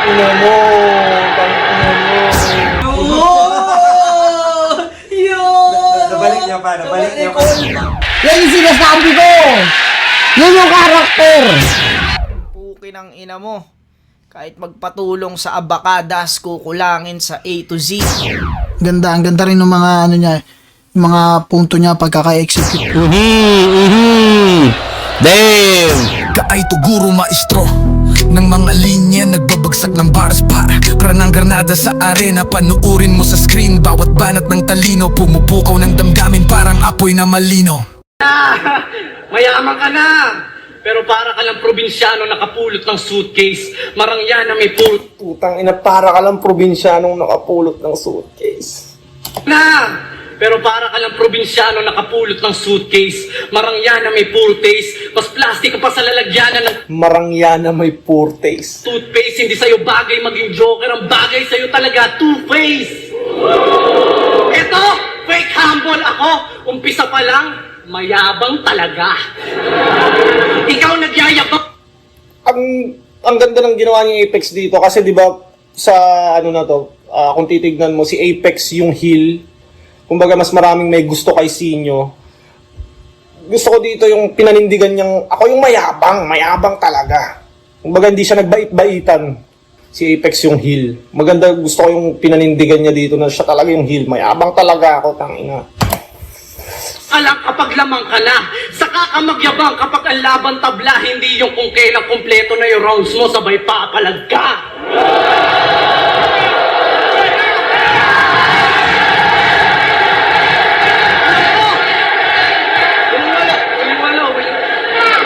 ina mo. Tang ina mo. Nabalik niya pa. Yan yung sinasabi ko! Yun yung karakter! Pukin ang ina mo. Kahit magpatulong sa abakadas, kukulangin sa A to Z. Ang ganda rin ng mga ano niya, yung mga punto niya pagkaka-execute. Damn! Kaay to guro maestro ng mga linya, nagbabagsak ng bars para Granang granada sa arena, panuurin mo sa screen. Bawat banat ng talino, pumupukaw ng damdamin parang apoy na malino. Mayaman ka na! Pero para ka lang probinsyano nakapulot ng suitcase, marangya na may Putang ina, para ka lang probinsyanong nakapulot ng suitcase. na! Pero para ka lang probinsyano nakapulot ng suitcase, marangya na may poor taste, mas plastic ka pa sa lalagyanan ng Marangya na may poor taste. toothpaste. Hindi sa'yo bagay maging joker, ang bagay sa'yo talaga two-face. Eto, fake humble ako, umpisa pa lang, mayabang talaga. Ikaw nagyayabang. Ang ganda ng ginawa ni Apex dito kasi 'di ba sa ano na to, kung titignan mo si Apex yung heel. Kumbaga mas maraming may gusto kay Sinyo. Gusto ko dito yung pinanindigan niyang ako yung mayabang talaga. Kumbaga hindi siya nagbait-baitan. Si Apex yung heel. Maganda, gusto ko yung pinanindigan niya dito na siya talaga yung heel. Mayabang talaga ako, tangina. Alam kapag lamang ka na, saka ka magyabang kapag ang laban tabla, hindi yung kung kailan kompleto na yung rounds mo, sabay papalag ka.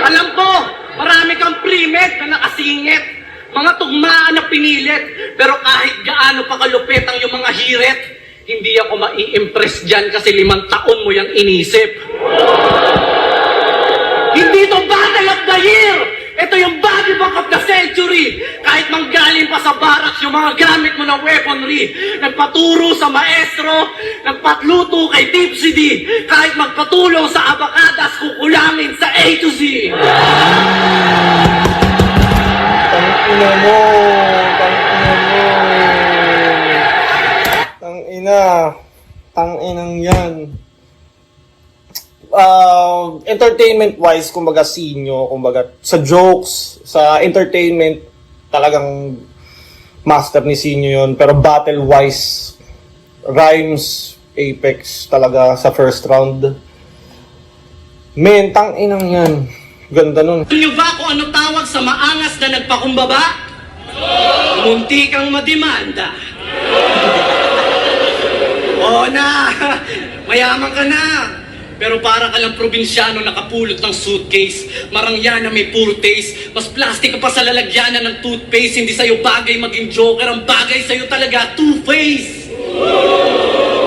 Alam ko, marami kang pre-med na nakasingit, mga tugmaan na pinilit, pero kahit gaano pa kalupit ang yung mga hirit, hindi ako mai-impress dyan kasi 5 taon mo yung inisip. Hindi to battle of the year! Ito yung body bag of the century! Kahit manggaling pa sa barracks yung mga gamit mo na weaponry, nagpaturo sa maestro, nagpatluto kay Tipsy D, kahit magpatulong sa abakadas, kukulangin sa A to Z! Tangina mo. Tangina mo. Tangina. Tanginang yan. Entertainment-wise, kumbaga Sinyo, kumbaga sa jokes, sa entertainment, talagang master ni Sinyo yun. Pero battle-wise, rhymes, Apex talaga sa first round. Men, tanginang yan. Ganda nun. Alam niyo ba kung ano tawag sa maangas na nagpakumbaba? Munti kang madimanda. Oo na, mayaman ka na. Pero para ka lang probinsyano nakapulot ng suitcase, marangya na may poor taste, mas plastic ka pa sa lalagyanan ng toothpaste, hindi sa'yo bagay maging joker, ang bagay sa'yo talaga two-face.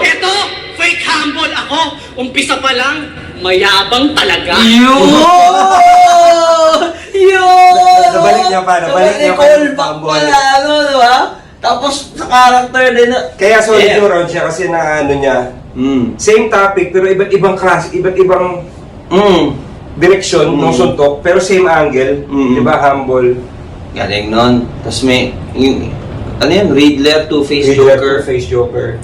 Eto, fake humble ako, umpisa pa lang, mayabang talaga. Nabalik niya pa. Ano, diba? Tapos sa character din. Kaya solid yung round siya kasi na ano niya. Same topic pero iba't ibang class, iba't ibang direction ng suntok pero same angle, 'di ba? Humble. Galing nun. Tapos may, yung, ano yan? Riddler, Two-Face Joker. Face Joker.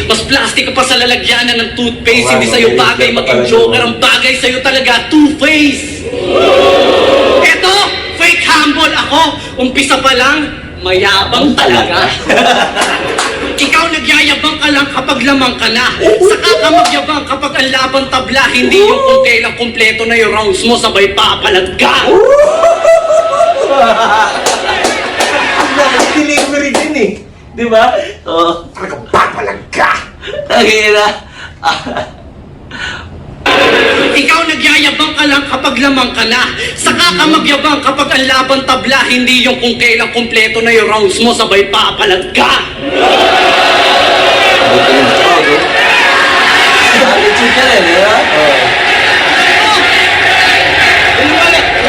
Mas plastic ka pa sa lalagyanan ng toothpaste, hindi Wow, sa'yo okay. bagay maging joker, ang bagay sa'yo talaga two-face. Eto, fake humble ako, umpisa pa lang, mayabang talaga. Ikaw nagyayabang ka lang kapag lamang ka na, saka ka magyabang kapag ang laban tabla, hindi yung kung kailan kompleto na yung rounds mo, sabay papalag ka. Delivery din eh. Di ba? Oo. Papalag ka! Tagina. Ikaw nagyayabang ka lang kapag lamang ka na, saka ka magyabang kapag ang laban tabla, hindi yung kung kailan kompleto na yung rounds mo, sabay papalag ka. Attitude ka rin, di ba?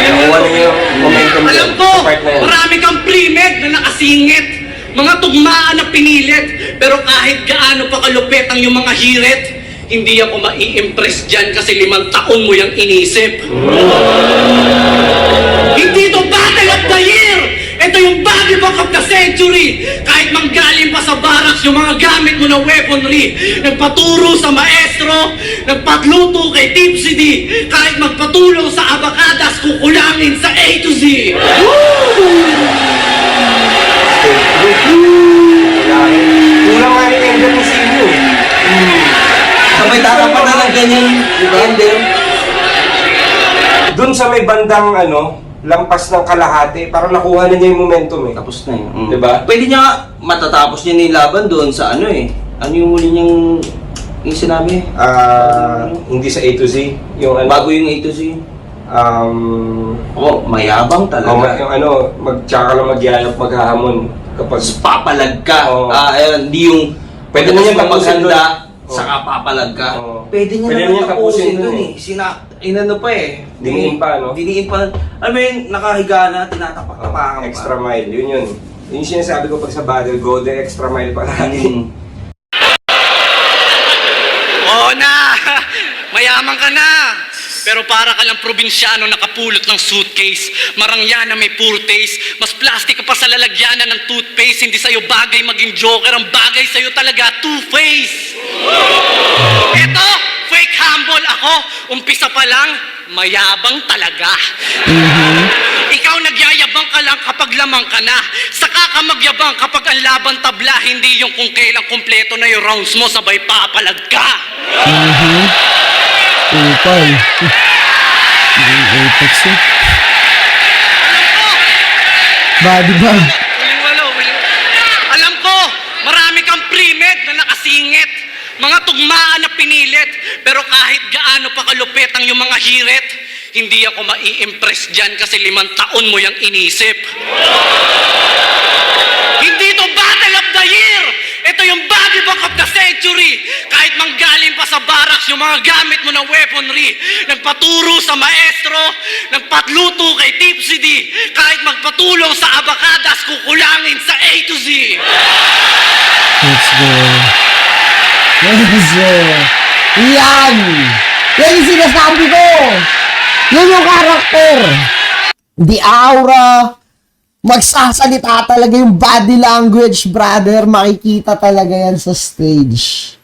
Wala yung momentum Alam ko, sa part na yan. marami kang pre-med na nakasingit, mga tugmaan na pinilit, pero kahit gaano pa kalupit ang yung mga hirit, hindi ako mai-impress dyan kasi 5 taon mo yung inisip. Hindi to battle of the year! Ito yung battle book of the century. Kahit manggaling pa sa barracks yung mga gamit mo na weaponry. Nagpaturo sa maestro, nagpatluto kay Tipsy D. Kahit magpatulong sa abakadas, kukulangin sa A to Z. Kulang nga rin yung ganun sa inyo. Sabay tatapat na ng ganyan, ender. Doon sa may bandang lampas ng kalahati, parang nakuha na niya yung momentum eh. Tapos na yun. Diba? Pwede niya nga, matatapos niya na yung laban doon sa ano eh. Ano yung muli niyang yung sinabi? Hindi sa A to Z. Yung Bago yung A to Z. Mayabang talaga. tsaka lang magyayap, maghahamon. Kapag Papalag ka. Oo. Ayun, hindi yung Pwede na niya tapusin maghanda, doon. saka papalag ka. Oo. Pwede niya Pwede naman niya tapusin tapusin doon doon eh. Inano pa eh. Diniin pa, no? Diniin pa. Alam mo yun, nakahiga na, tinatapak-tapakan pa. extra mile, yun. Yung sinasabi ko pag sa battle, go the extra mile palagi. Oo na! Mayaman ka na! Pero para ka lang probinsyano nakapulot ng suitcase, marangyana may poor taste, mas plastic ka pa sa lalagyanan ng toothpaste, hindi sa'yo bagay maging joker, ang bagay sa'yo talaga two-face! Eto, fake humble ako, umpisa pa lang, mayabang talaga. Ikaw nagyayabang ka lang kapag lamang ka na, saka ka magyabang kapag ang laban tabla, hindi yung kung kailang kumpleto na yung rounds mo, sabay papalag ka. Upal. Yung Apex eh. Body bag. Alam ko, marami kang pre-med na nakasingit, mga tugmaan na pinilit, pero kahit gaano pa kalupit ang yung mga hirit, hindi ako mai-impress dyan kasi 5 taon mo yung inisip. Hindi to Battle of the Year! Ito yung Body Book of the Century! Kahit manggaling pa sa barracks yung mga gamit mo na weaponry, nagpaturo sa maestro, nagpatluto kay Tipsy D, kahit magpatulong sa abakadas, kukulangin sa A to Z! Let's go. Let's go. Yan! Yan yung sinasabi ko! Yan yung karakter! The aura, magsasalita talaga yung body language, brother. Makikita talaga yan sa stage.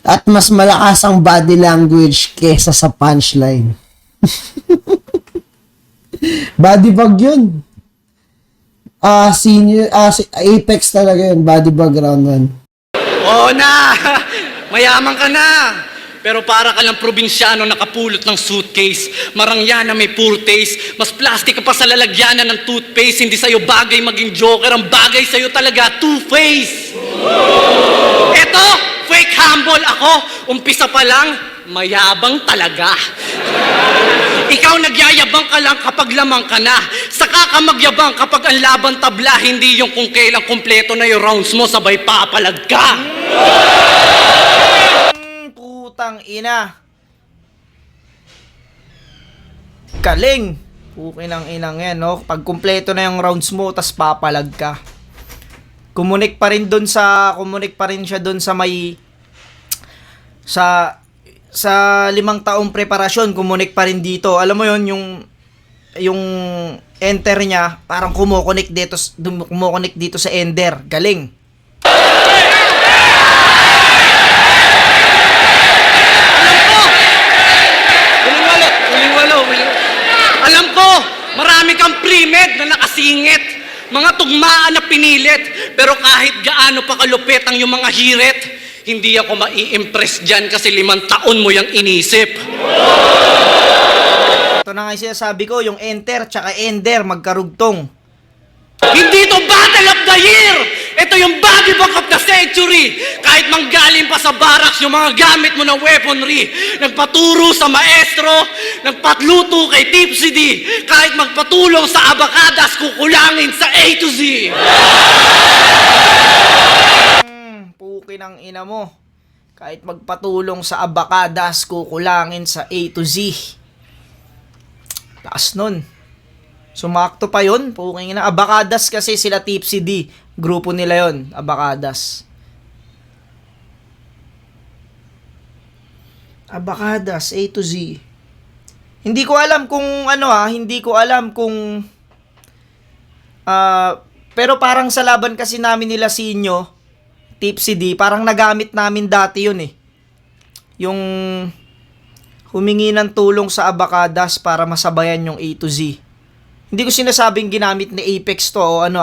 At mas malakas ang body language kesa sa punchline. Body bag yun. Apex talaga yun. Body bag round 1. Oo na! Mayaman ka na! Pero para ka lang probinsyano nakapulot ng suitcase, marangyana may poor taste, mas plastic ka pa sa lalagyanan ng toothpaste, hindi sa'yo bagay maging joker, ang bagay sa'yo talaga two-face! Eto, fake humble ako, umpisa pa lang, mayabang talaga. Ikaw nagyayabang ka lang kapag lamang ka na, saka ka magyabang kapag ang laban tabla, hindi yung kung kailang kumpleto na yung rounds mo, sabay papalag ka. Putang ina. Galing. Pukin ang inang yan, no? Pag kumpleto na yung rounds mo, tas papalag ka. Kumunik pa rin siya doon sa may sa 5 taong preparasyon, kumunik pa rin dito. Alam mo yon, yung enter niya, parang kumukonik dito sa ender. Galing. Alam ko, marami kang pre-med na nakasingit, mga tugmaan na pinilit, pero kahit gaano pa kalupit ang yung mga hirit, hindi ako mai-impress dyan kasi 5 taon mo yung inisip. Ito na nga yung sinasabi ko, yung enter tsaka ender magkarugtong. Hindi to Battle of the Year! Ito yung Body Book of the Century! Kahit manggaling pa sa barracks yung mga gamit mo na weaponry, nagpaturo sa maestro, nagpatluto kay Tipsy D, kahit magpatulong sa abakadas, kukulangin sa A to Z! Pukin ang ina mo. Kahit magpatulong sa abakadas, kukulangin sa A to Z. Taas nun. Sumakto pa yun. Puking ina. Abakadas kasi sila Tipsy D. Grupo nila yon, Abakadas. Abakadas, A to Z. Hindi ko alam kung Pero parang sa laban kasi namin nila Sinyo, Tipsy D, parang nagamit namin dati yun eh. Yung humingi ng tulong sa Abacadas para masabayan yung A to Z. Hindi ko sinasabing ginamit ni Apex to o ano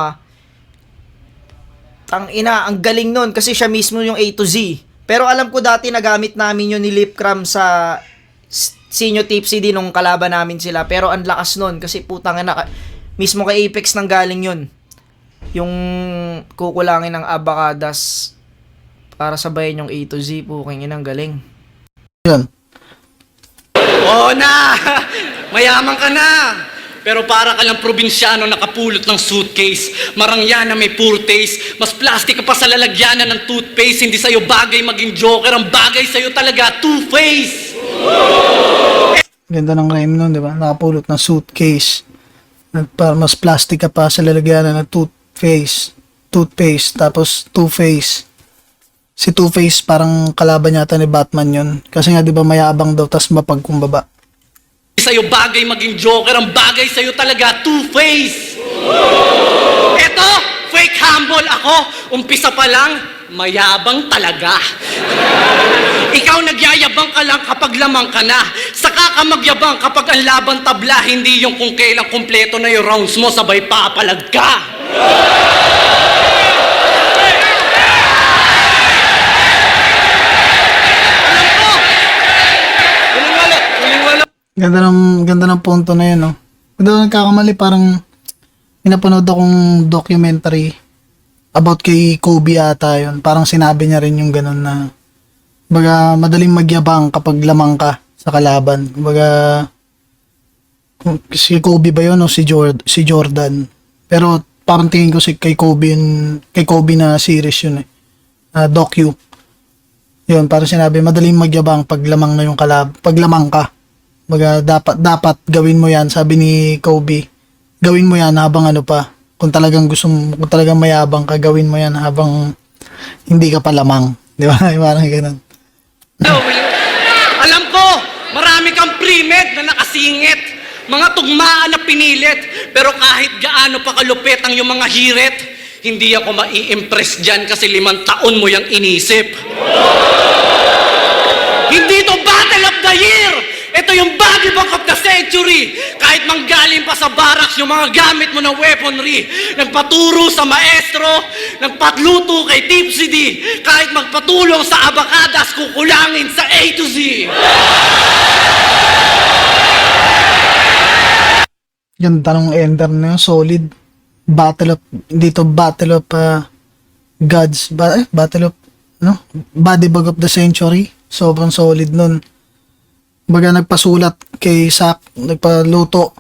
Tangina, ang galing nun kasi siya mismo yung A to Z. Pero alam ko dati nagamit namin yun ni Lipcram sa Sinyo Tipsy D nung kalaban namin sila. Pero ang lakas nun kasi putang ina, mismo kay Apex nang galing yun. Yung kukulangin ng Abacadas para sabayan yung A to Z. Puking inang galing. Yun. Oo na! Mayaman ka na! Pero para ka lang probinsyano nakapulot ng suitcase, marangya na may poor taste, mas plastic ka pa sa lalagyanan ng toothpaste, hindi sa'yo bagay maging joker, ang bagay sa'yo talaga, two-face! Ganda ng rhyme nun, di ba? Nakapulot ng suitcase. Mas plastic ka pa sa lalagyanan ng toothpaste, tapos two-face. Si Two-Face parang kalaban yata ni Batman yun. Kasi nga di ba mayabang daw, tas mapagkumbaba. Hindi sa'yo bagay maging joker, ang bagay sa'yo talaga, two-face! Eto, fake humble ako, umpisa pa lang, mayabang talaga. Ikaw nagyayabang ka lang kapag lamang ka na. Saka ka magyabang kapag ang laban tabla, hindi yung kung kailang kumpleto na yung rounds mo, sabay papalag ka. Ganda ng punto na yun, no? Kung daw nagkakamali, parang pinapanood akong documentary about kay Kobe ata yun. Parang sinabi niya rin yung ganun na baga madaling magyabang kapag lamang ka sa kalaban. Baga si Kobe ba yun o si Jordan? Pero parang tingin ko kay Kobe na series yun eh. Docu. Yun, parang sinabi madaling magyabang pag lamang na yung pag lamang ka. Baga dapat gawin mo yan, sabi ni Kobe. Gawin mo yan habang ano pa. Kung talagang mayabang ka, gawin mo yan habang hindi ka pa lamang. Di ba? Parang ganun. Alam ko, marami kang pre-med na nakasingit. Mga tugmaan na pinilit. Pero kahit gaano pa kalupit ang yung mga hirit, hindi ako mai-impress dyan kasi 5 taon mo yung inisip. Hindi to Battle of the Year! Ito yung Body Book of the Century! Kahit manggaling pa sa barracks yung mga gamit mo na weaponry, nagpaturo sa maestro, nagpatluto kay Tipsy D, kahit magpatulong sa Abacadas, kukulangin sa A to Z! Yung tanong ender na yun, solid. Battle of Gods. Battle of, no? Body Book of the Century. Sobrang solid nun. Baga nagpasulat kay Sak, nagpaluto.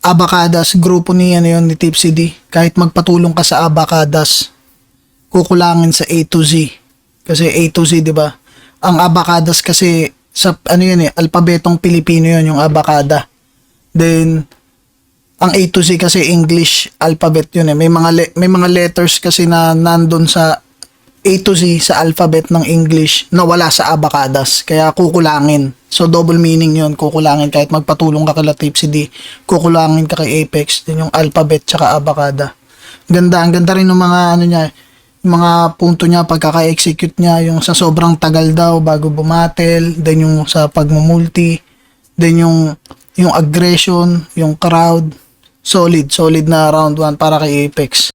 Abacadas, grupo ni Tipsy D. Kahit magpatulong ka sa Abacadas, kukulangin sa A to Z. Kasi A to Z, di ba? Ang Abacadas kasi sa alpabetong Pilipino yun, yung Abacada. Then ang A to Z kasi English alphabet yun eh. May mga letters kasi na nandun sa A to Z sa alphabet ng English na wala sa Abacadas. Kaya kukulangin. So double meaning yun, kukulangin. Kahit magpatulong ka kay Tipsy D, kukulangin ka kay Apex. Din yung alphabet tsaka Abacada. Ang ganda rin ng mga yung mga punto niya, pagkaka-execute niya, yung sa sobrang tagal daw bago bumatel, then yung sa pagmumulti, then yung aggression, yung crowd. Solid na round 1 para kay Apex.